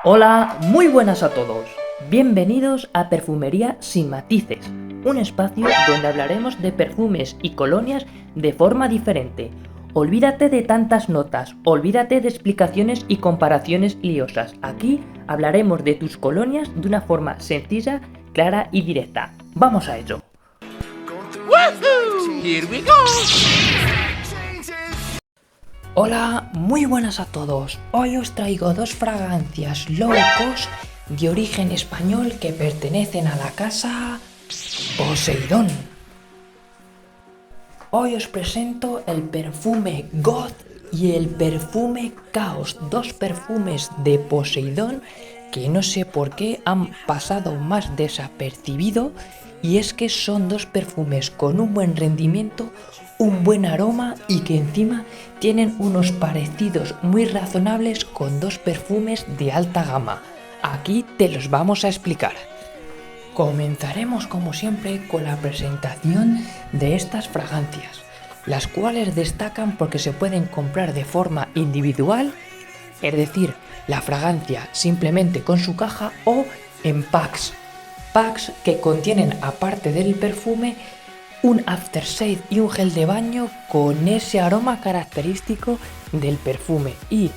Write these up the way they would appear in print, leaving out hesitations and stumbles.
Hola, muy buenas a todos. Bienvenidos a Perfumería sin matices, un espacio donde hablaremos de perfumes y colonias de forma diferente. Olvídate de tantas notas, olvídate de explicaciones y comparaciones liosas. Aquí hablaremos de tus colonias de una forma sencilla, clara y directa. Vamos a ello. Woohoo! Here we go! Hola, muy buenas a todos. Hoy os traigo dos fragancias low cost de origen español que pertenecen a la casa Poseidón. Hoy os presento el perfume Goth y el perfume Chaos, dos perfumes de Poseidón que no sé por qué han pasado más desapercibido, y es que son dos perfumes con un buen rendimiento, un buen aroma y que encima tienen unos parecidos muy razonables con dos perfumes de alta gama. Aquí te los vamos a explicar. Comenzaremos como siempre con la presentación de estas fragancias, las cuales destacan porque se pueden comprar de forma individual, es decir, la fragancia simplemente con su caja, o en packs que contienen, aparte del perfume, un aftershave y un gel de baño con ese aroma característico del perfume, y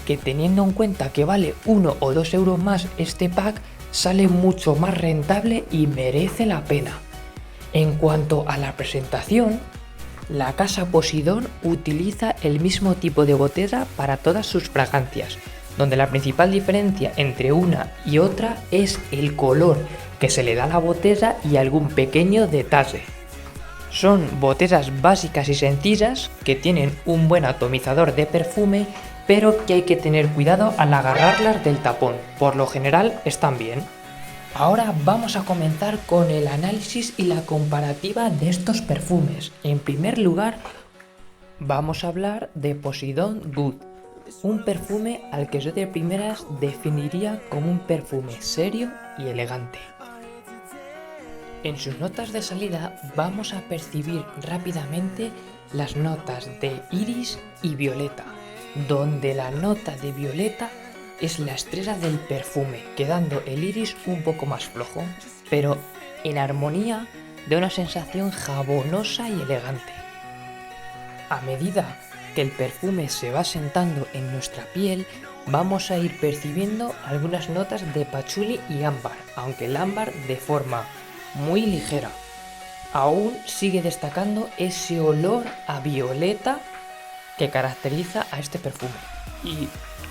que, teniendo en cuenta que vale 1 o 2 euros más este pack, sale mucho más rentable y merece la pena. En cuanto a la presentación, la casa Poseidón utiliza el mismo tipo de botella para todas sus fragancias, donde la principal diferencia entre una y otra es el color que se le da a la botella y algún pequeño detalle. Son botellas básicas y sencillas que tienen un buen atomizador de perfume, pero que hay que tener cuidado al agarrarlas del tapón. Por lo general están bien. Ahora vamos a comenzar con el análisis y la comparativa de estos perfumes. En primer lugar, vamos a hablar de Poseidón Good, un perfume al que yo de primeras definiría como un perfume serio y elegante. En sus notas de salida vamos a percibir rápidamente las notas de iris y violeta, donde la nota de violeta es la estrella del perfume, quedando el iris un poco más flojo, pero en armonía de una sensación jabonosa y elegante. A medida que el perfume se va sentando en nuestra piel, vamos a ir percibiendo algunas notas de pachuli y ámbar, aunque el ámbar de forma muy ligera. Aún sigue destacando ese olor a violeta que caracteriza a este perfume. Y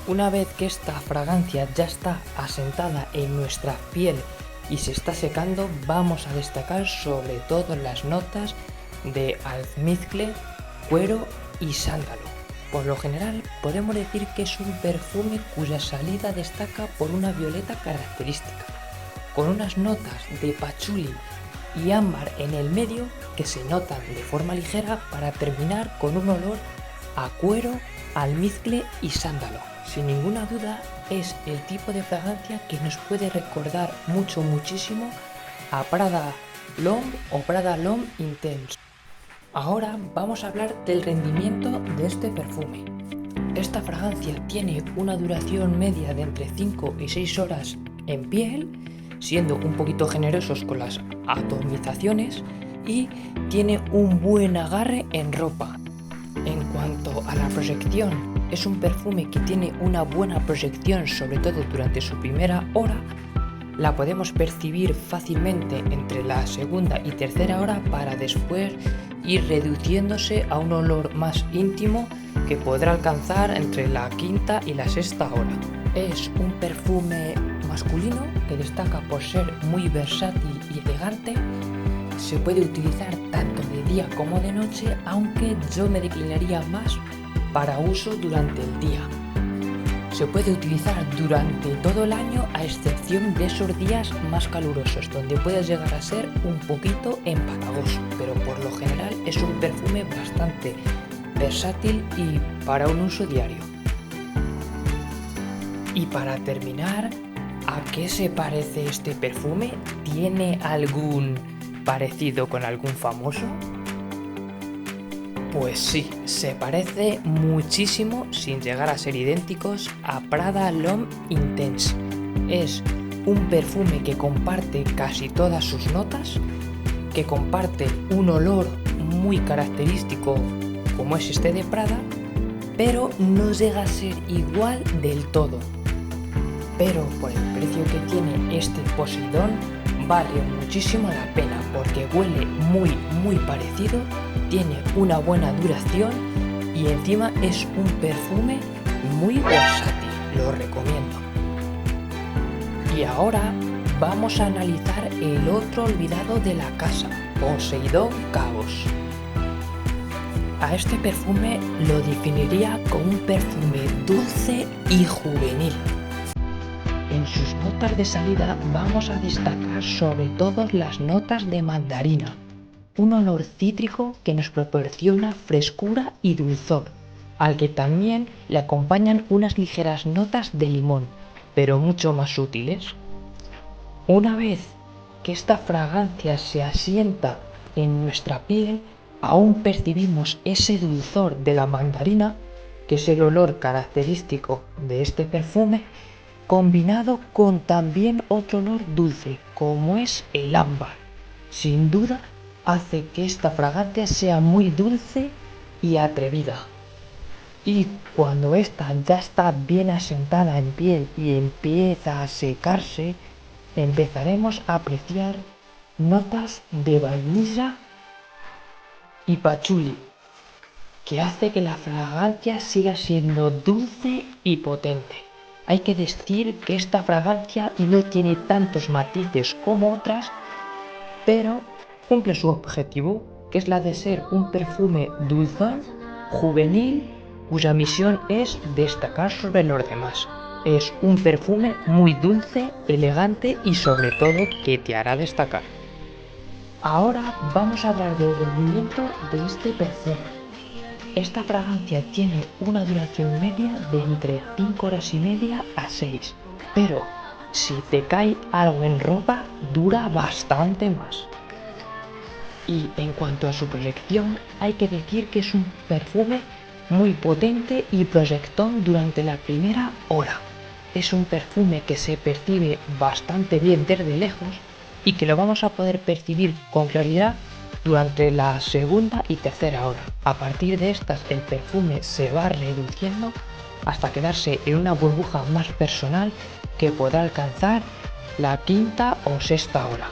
una vez que esta fragancia ya está asentada en nuestra piel y se está secando, vamos a destacar sobre todo las notas de almizcle, cuero y sándalo. Por lo general podemos decir que es un perfume cuya salida destaca por una violeta característica, con unas notas de pachuli y ámbar en el medio que se notan de forma ligera, para terminar con un olor a cuero, almizcle y sándalo. Sin ninguna duda es el tipo de fragancia que nos puede recordar muchísimo a Prada L'Homme o Prada L'Homme Intense. Ahora vamos a hablar del rendimiento de este perfume. Esta fragancia tiene una duración media de entre 5 y 6 horas en piel, siendo un poquito generosos con las atomizaciones, y tiene un buen agarre en ropa. En cuanto a la proyección, es un perfume que tiene una buena proyección, sobre todo durante su primera hora. La podemos percibir fácilmente entre la segunda y tercera hora, para después ir reduciéndose a un olor más íntimo que podrá alcanzar entre la quinta y la sexta hora. Es un perfume masculino que destaca por ser muy versátil y elegante. Se puede utilizar tanto de día como de noche, aunque yo me declinaría más para uso durante el día. Se puede utilizar durante todo el año, a excepción de esos días más calurosos, donde puede llegar a ser un poquito empalagoso, pero por lo general es un perfume bastante versátil y para un uso diario. Y para terminar, ¿a qué se parece este perfume? ¿Tiene algún parecido con algún famoso? Pues sí, se parece muchísimo, sin llegar a ser idénticos, a Prada L'Homme Intense, Es un perfume que comparte casi todas sus notas, que comparte un olor muy característico como es este de Prada, pero no llega a ser igual del todo. Pero por el precio que tiene este Poseidón vale muchísimo la pena porque huele muy parecido, tiene una buena duración y encima es un perfume muy versátil, lo recomiendo. Y ahora vamos a analizar el otro olvidado de la casa, Poseidón Chaos. A este perfume lo definiría como un perfume dulce y juvenil. En sus notas de salida vamos a destacar sobre todo las notas de mandarina, un olor cítrico que nos proporciona frescura y dulzor, al que también le acompañan unas ligeras notas de limón, pero mucho más sutiles. Una vez que esta fragancia se asienta en nuestra piel, aún percibimos ese dulzor de la mandarina, que es el olor característico de este perfume, combinado con también otro olor dulce, como es el ámbar. Sin duda, hace que esta fragancia sea muy dulce y atrevida. Y cuando esta ya está bien asentada en piel y empieza a secarse, empezaremos a apreciar notas de vainilla y pachuli, que hace que la fragancia siga siendo dulce y potente. Hay que decir que esta fragancia no tiene tantos matices como otras, pero cumple su objetivo, que es la de ser un perfume dulzón, juvenil, cuya misión es destacar sobre los demás. Es un perfume muy dulce, elegante y sobre todo que te hará destacar. Ahora vamos a hablar del rendimiento de este perfume. Esta fragancia tiene una duración media de entre 5 horas y media a 6, pero si te cae algo en ropa dura bastante más. Y en cuanto a su proyección, hay que decir que es un perfume muy potente y proyectón durante la primera hora. Es un perfume que se percibe bastante bien desde lejos y que lo vamos a poder percibir con claridad durante la segunda y tercera hora. A partir de estas el perfume se va reduciendo hasta quedarse en una burbuja más personal que podrá alcanzar la quinta o sexta hora.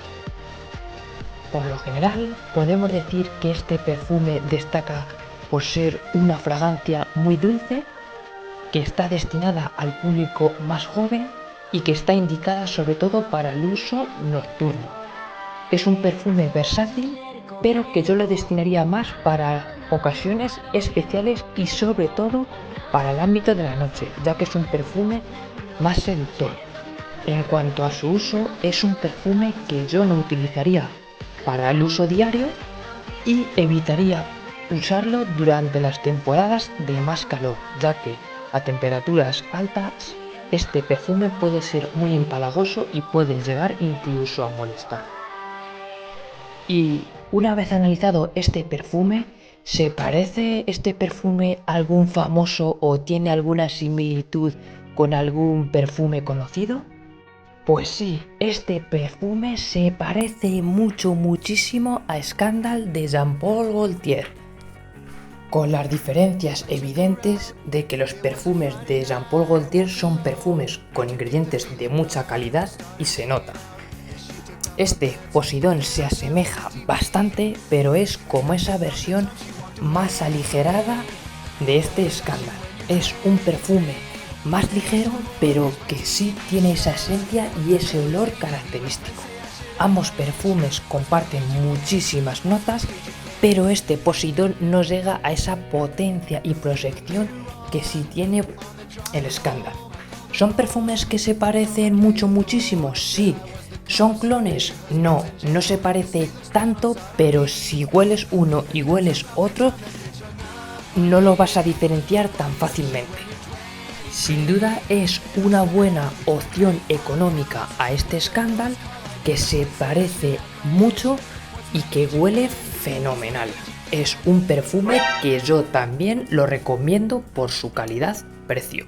Por lo general podemos decir que este perfume destaca por ser una fragancia muy dulce, que está destinada al público más joven y que está indicada sobre todo para el uso nocturno. Es un perfume versátil, pero que yo lo destinaría más para ocasiones especiales y sobre todo para el ámbito de la noche, ya que es un perfume más seductor. En cuanto a su uso, es un perfume que yo no utilizaría para el uso diario y evitaría usarlo durante las temporadas de más calor, ya que a temperaturas altas este perfume puede ser muy empalagoso y puede llegar incluso a molestar. Y una vez analizado este perfume, ¿se parece este perfume a algún famoso o tiene alguna similitud con algún perfume conocido? Pues sí, este perfume se parece muchísimo a Scandal de Jean Paul Gaultier, con las diferencias evidentes de que los perfumes de Jean Paul Gaultier son perfumes con ingredientes de mucha calidad y se nota. Este Poseidón se asemeja bastante, pero es como esa versión más aligerada de este Scandal. Es un perfume más ligero, pero que sí tiene esa esencia y ese olor característico. Ambos perfumes comparten muchísimas notas, pero este Poseidón no llega a esa potencia y proyección que sí tiene el Scandal. ¿Son perfumes que se parecen muchísimo? Sí. ¿Son clones? No se parece tanto, pero si hueles uno y hueles otro, no lo vas a diferenciar tan fácilmente. Sin duda es una buena opción económica a este Scandal, que se parece mucho y que huele fenomenal. Es un perfume que yo también lo recomiendo por su calidad-precio.